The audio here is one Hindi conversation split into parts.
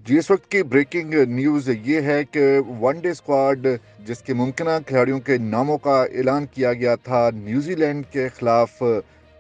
जी, इस वक्त की ब्रेकिंग न्यूज़ ये है कि वनडे स्क्वाड जिसके मुमकिन खिलाड़ियों के नामों का ऐलान किया गया था न्यूजीलैंड के खिलाफ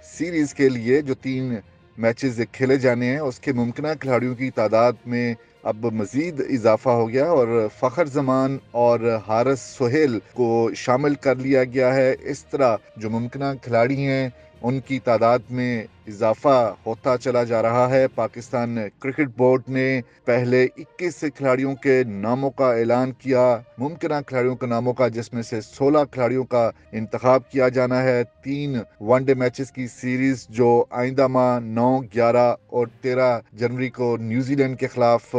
सीरीज़ के लिए, जो 3 मैचेस खेले जाने हैं, उसके मुमकिन खिलाड़ियों की तादाद में अब मज़ीद इजाफा हो गया और फ़खर जमान और हारिस सोहेल को शामिल कर लिया गया है। इस तरह जो मुमकिन खिलाड़ी हैं उनकी तादाद में इजाफा होता चला जा रहा है। पाकिस्तान क्रिकेट बोर्ड ने पहले 21 खिलाड़ियों के नामों का ऐलान किया, मुमकिन खिलाड़ियों के नामों का, जिसमें से 16 खिलाड़ियों का इंतखाब किया जाना है। 3 वनडे मैचेस की सीरीज जो आइंदा माह 9, 11 और 13 जनवरी को न्यूजीलैंड के खिलाफ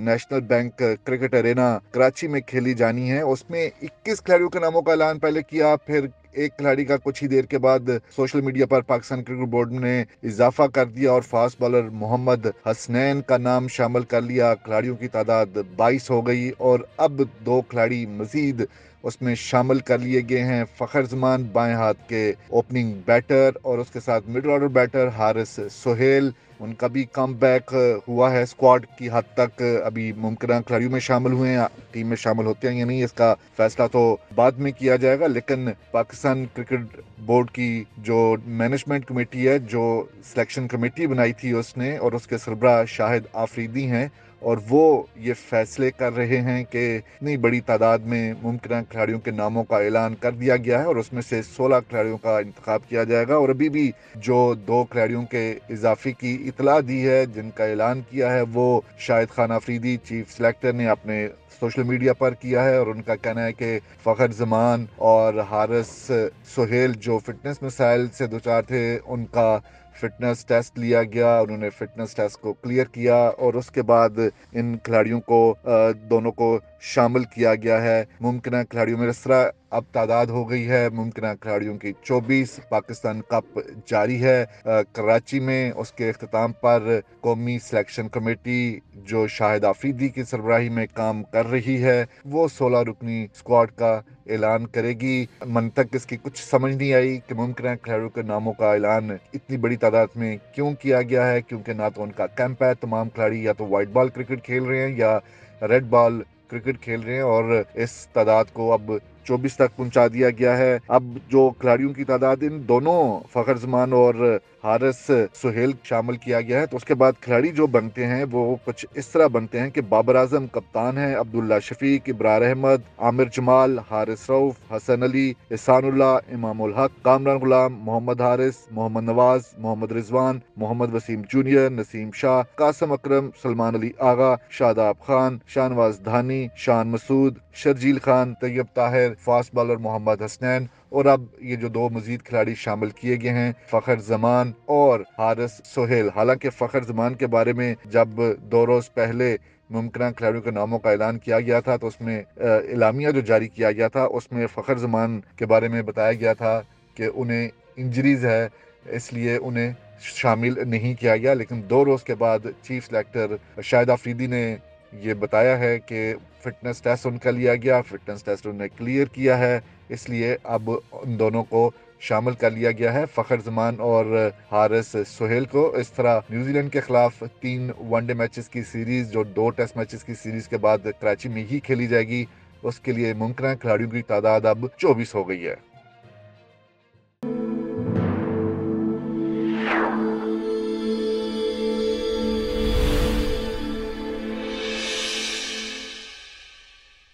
national bank cricket Arena Karachi में खेली जानी है, उसमें 21 खिलाड़ियों के नामों का ऐलान पहले किया। फिर एक खिलाड़ी का कुछ ही देर के बाद सोशल मीडिया पर पाकिस्तान क्रिकेट बोर्ड ने इजाफा कर दिया और फास्ट बॉलर मोहम्मद हसनैन का नाम शामिल कर लिया। खिलाड़ियों की तादाद 22 हो गई और अब 2 खिलाड़ी मजीद उसमें शामिल कर लिए गए हैं। फ़खर जमान बाएं हाथ के ओपनिंग बैटर और उसके साथ middle order batter Haris Sohail, उनका भी कम बैक हुआ है स्क्वाड की हद तक। अभी मुमकिन खिलाड़ियों में शामिल हुए हैं, टीम में शामिल होते हैं या नहीं इसका फैसला तो बाद में किया जाएगा, लेकिन पाकिस्तान क्रिकेट बोर्ड की जो मैनेजमेंट कमेटी है, जो सिलेक्शन कमेटी बनाई थी उसने, और उसके सरबराह शाहिद आफरीदी हैं, और वो ये फैसले कर रहे हैं कि इतनी बड़ी तादाद में मुमकिन खिलाड़ियों के नामों का ऐलान कर दिया गया है और उसमें से 16 खिलाड़ियों का इंतखाब किया जाएगा। और अभी भी जो 2 खिलाड़ियों के इजाफे की इतला दी है, जिनका ऐलान किया है, वो शाहिद खान आफरीदी चीफ सिलेक्टर ने अपने सोशल मीडिया पर किया है। और उनका कहना है कि फ़खर जमान और हारिस सोहेल जो फिटनेस मसाइल से दो चार थे, उनका फिटनेस टेस्ट लिया गया, उन्होंने फिटनेस टेस्ट को क्लियर किया और उसके बाद इन खिलाड़ियों को दोनों को शामिल किया गया है। मुमकिन खिलाड़ियों में इस तरह अब तादाद हो गई है मुमकिन खिलाड़ियों की 24। पाकिस्तान कप जारी है कराची में। उसके अख्ताम पर कौमी सिलेक्शन कमेटी जो शाहिद आफरीदी की सरबराही में काम कर रही है, वो 16 रुकनी स्क्वाड का ऐलान करेगी। मन तक इसकी कुछ समझ नहीं आई कि मुमकिन खिलाड़ियों के नामों का ऐलान इतनी बड़ी तादाद में क्यों किया गया है, क्योंकि ना तो उनका कैंप है, तमाम खिलाड़ी या तो वाइट बॉल क्रिकेट खेल रहे हैं या रेड बॉल क्रिकेट खेल रहे हैं, और इस तादाद को अब 24 तक पहुंचा दिया गया है। अब जो खिलाड़ियों की तादाद, इन दोनों फ़खर जमान और हारिस सोहेल शामिल किया गया है, तो उसके बाद खिलाड़ी जो बनते हैं वो कुछ इस तरह बनते हैं कि बाबर आजम कप्तान है, अब्दुल्ला शफीक, इब्रार अहमद, आमिर जमाल, हारिस रऊफ, हसन अली, एहसानुल्लाह, इमामुल हक, कामरान गुलाम, मोहम्मद हारिस, मोहम्मद नवाज, मोहम्मद रिजवान, मोहम्मद वसीम जूनियर, नसीम शाह, कासम अकरम, सलमान अली आगा, शादाब खान, शाहनवाज धानी, शान मसूद, शर्जील खान, तैयब ताहिर, फास्ट बॉलर मोहम्मद हसनैन, और अब ये जो 2 मजीद खिलाड़ी शामिल किए गए हैं, फ़खर जमान और हारिस सोहेल। हालांकि फ़खर जमान के बारे में जब 2 रोज पहले मुमकिन खिलाड़ियों के नामों का ऐलान किया गया था, तो उसमें इलामिया जो जारी किया गया था, उसमें फ़खर जमान के बारे में बताया गया था कि उन्हें इंजरीज है, इसलिए उन्हें शामिल नहीं किया गया। लेकिन 2 रोज के बाद चीफ सेलेक्टर शाहिद आफरीदी ने ये बताया है कि फिटनेस टेस्ट उनका लिया गया, फिटनेस टेस्ट उन्होंने क्लियर किया है, इसलिए अब उन दोनों को शामिल कर लिया गया है, फ़खर जमान और हारिस सोहेल को। इस तरह न्यूजीलैंड के खिलाफ 3 वनडे मैचेस की सीरीज, जो 2 टेस्ट मैचेस की सीरीज के बाद कराची में ही खेली जाएगी, उसके लिए मुमकिन खिलाड़ियों की तादाद अब 24 हो गई है।